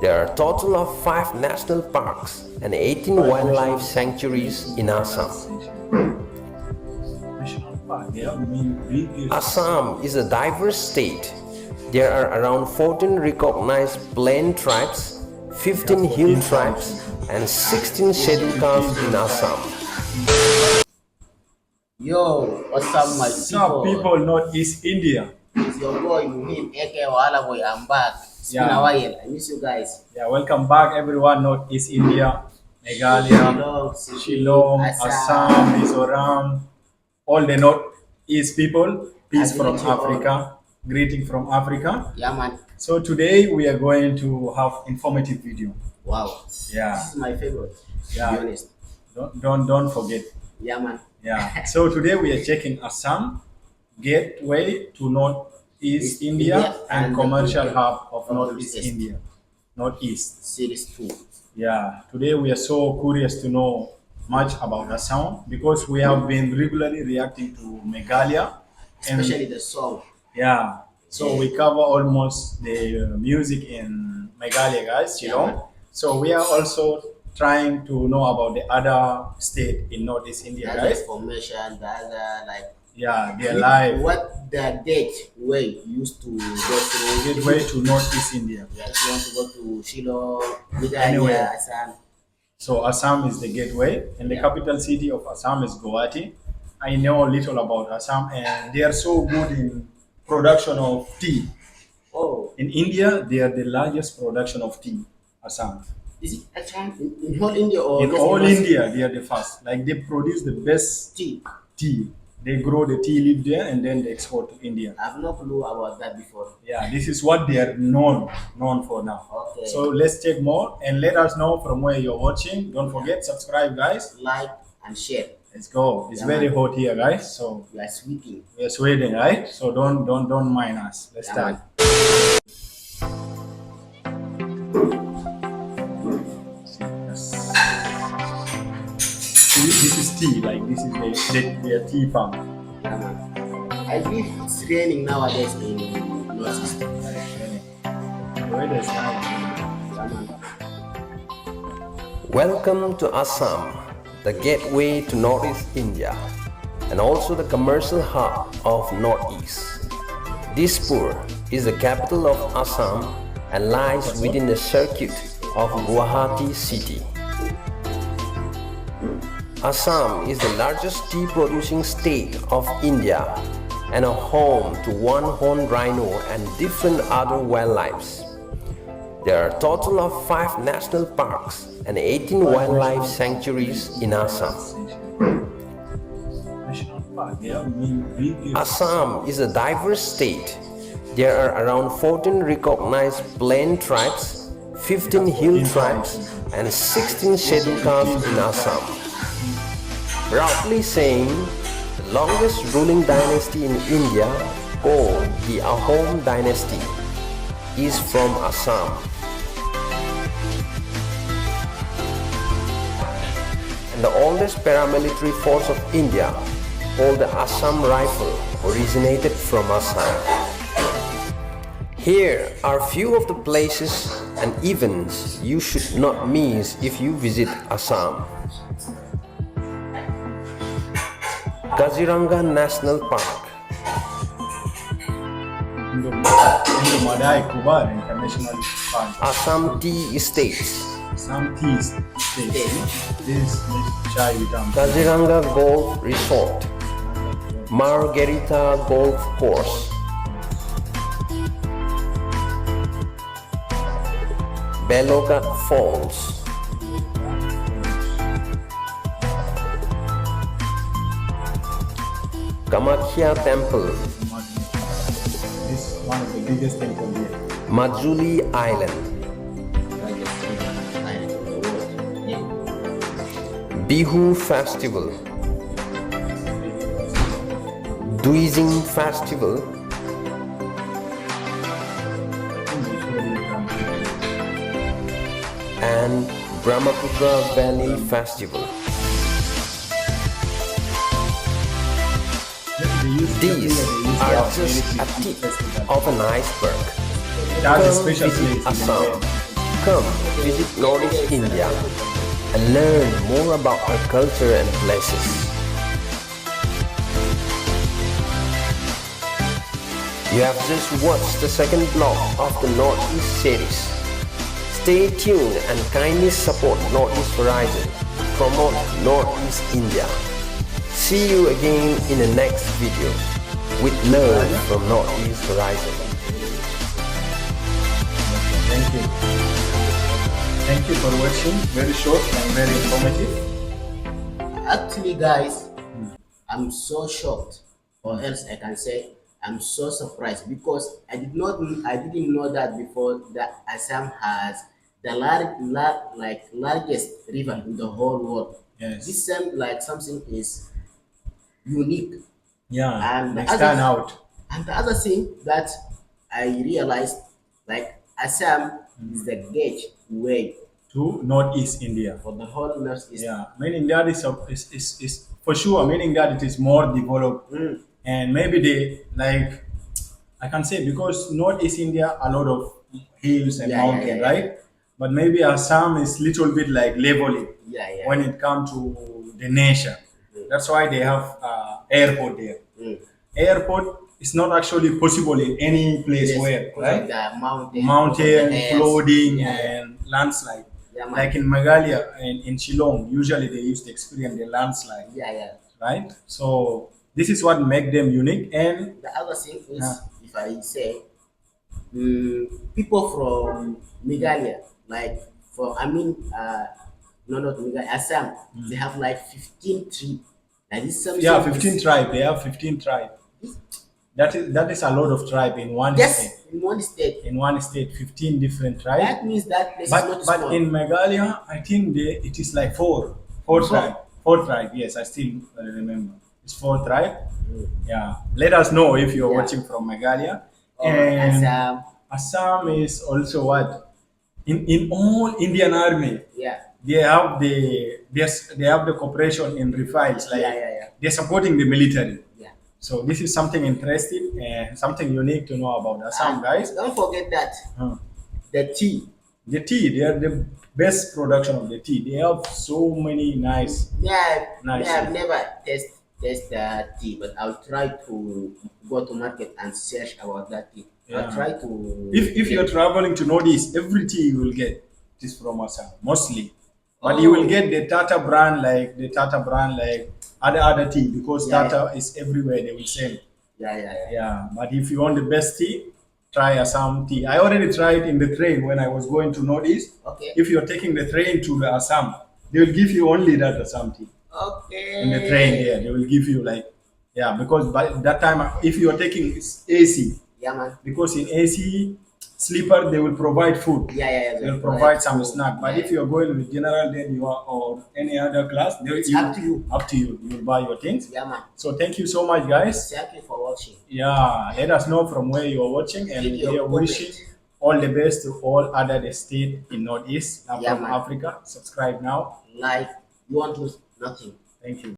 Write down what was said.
There are a total of 5 national parks and 18 wildlife sanctuaries in Assam. Assam is a diverse state. There are around 14 recognized plain tribes, 15 hill tribes, and 16 scheduled castes in Assam. Yo, what's up, my Some people Northeast India. It's your boy Muhim, aka Wala Boy. I'm back. It's been a while. I miss you guys. Yeah, welcome back everyone. Northeast India, Meghalaya, Shillong, Assam, Mizoram, all the Northeast people. Peace from Africa. Greeting from Africa. Yeah, man. So today we are going to have informative video. Wow. Yeah. This is my favorite. Yeah. To be honest. Don't forget. Yeah, man. Yeah. So today we are checking Assam, gateway to Northeast India and commercial hub of Northeast India. Northeast. Series 2. Yeah. Today we are so curious to know much about Assam because we have been regularly reacting to Meghalaya. Especially the song. Yeah. So we cover almost the music in Meghalaya, guys, Shillong. Yeah. So we are also trying to know about the other state in Northeast India, That's guys. information, the other, like, Yeah, their life. what the gateway used to go through. Gateway to Northeast India. Yeah, if you want to go to Shillong, Anyway. Meghalaya, Assam. So Assam is the gateway, and the capital city of Assam is Guwahati. I know little about Assam, and they are so good in production of tea. Oh, In India, they are the largest production of tea. Assam. is it actually in whole India or In just all Assam? India, they are the first. Like they produce the best Tea. tea. They grow the tea leaf there and then they export to India. I have no clue about that before. Yeah, this is what they are known for now. Okay. So let's check more and let us know from where you're watching. Don't forget, subscribe, guys. Like and share. Let's go. It's Yeah, very man. hot here, guys. So We are sweeping. we're sweating, right? So don't mind us. Let's Yeah, start. man. This is tea. Like this is their tea farm. Yeah, man. I believe it's raining nowadays in NorthEast. The weather is nice. Yeah, man. Welcome to Assam, the gateway to Northeast India, and also the commercial hub of Northeast. Dispur is the capital of Assam and lies within the circuit of Guwahati city. Assam is the largest tea-producing state of India and a home to one-horned rhino and different other wildlife. There are a total of 5 national parks and 18 wildlife sanctuaries in Assam. Assam is a diverse state. There are around 14 recognized plain tribes, 15 hill tribes, and 16 scheduled castes in Assam. Proudly saying, the longest ruling dynasty in India, called the Ahom Dynasty, is from Assam. And the oldest paramilitary force of India, called the Assam Rifle, originated from Assam. Here are few of the places and events you should not miss if you visit Assam. Kaziranga National Park, International Park. Assam Tea Estates, Some tea states. This chai with Kaziranga Golf Resort, Margarita Golf Course, Belogat Falls, Kamakhya Temple, This is one of the biggest temples here. Majuli Island, Bihu Festival, Dwijing Festival, and Brahmaputra Valley Festival. These are just a tip of an iceberg. That's a Come special visit place in Assam. India. Come visit Northeast India and learn more about our culture and places. You have just watched the second vlog of the Northeast series. Stay tuned and kindly support Northeast Horizon to promote Northeast India. See you again in the next video with love from Northeast Horizon. Thank you. Thank you for watching. Very short and very informative. Actually, guys, I'm so shocked, or else I can say I'm so surprised, because I didn't know that before that Assam has the largest river in the whole world. Yes. This seems like something is unique. Yeah. And They stand out. And the other thing that I realized, like Assam is the gateway To Northeast India. for the whole Northeast. Yeah, meaning that is for sure. Meaning that it is more developed, and maybe they like I can say because Northeast India a lot of hills and mountains, right? But maybe Assam is little bit like leveling when it comes to the nation. That's why they have airport there. Airport is not actually possible in any place where, right? The Mountain, flooding, and landslide. Like in Meghalaya and in Shillong, usually they used to experience the landslide. Right? So this is what make them unique. And the other thing is, if I say, people from Meghalaya, like no, not Meghalaya, Assam, they have like 15 tribes. Like this 15 tribe. They have 15 tribe. That is a lot of tribe in one state. In one state. In one state, 15 different tribes. That means that place is not small. But in Meghalaya, I think it is like four tribe. Four tribe. Yes, I still remember. It's 4 tribe. Yeah. Let us know if you're watching from Meghalaya. And Assam is also what in all Indian Army. They have the cooperation in refiles. Like they're supporting the military. So this is something interesting and something unique to know about Assam, guys. Don't forget that the tea. The tea, they are the best production of the tea. They have so many nice. I've never tasted the tea, but I'll try to go to market and search about that tea. I'll try to. If you're traveling to Northeast, every tea you will get is from Assam, mostly. But you will get the Tata brand, like other tea, because Tata is everywhere. They will sell. Yeah. But if you want the best tea, try Assam tea. I already tried in the train when I was going to Northeast. If you're taking the train to the Assam, they will give you only that Assam tea. In the train, they will give you because by that time, if you're taking AC, because in AC sleeper they will provide food. They will provide some snack. But if you're going with general, then you are or any other class, up to you. Up to you. You will buy your things. So thank you so much, guys. Thank you for watching. Let us know from where you are watching, and we are wishing all the best to all other states in Northeast from Africa. Subscribe now. Like, you want to lose nothing. Thank you.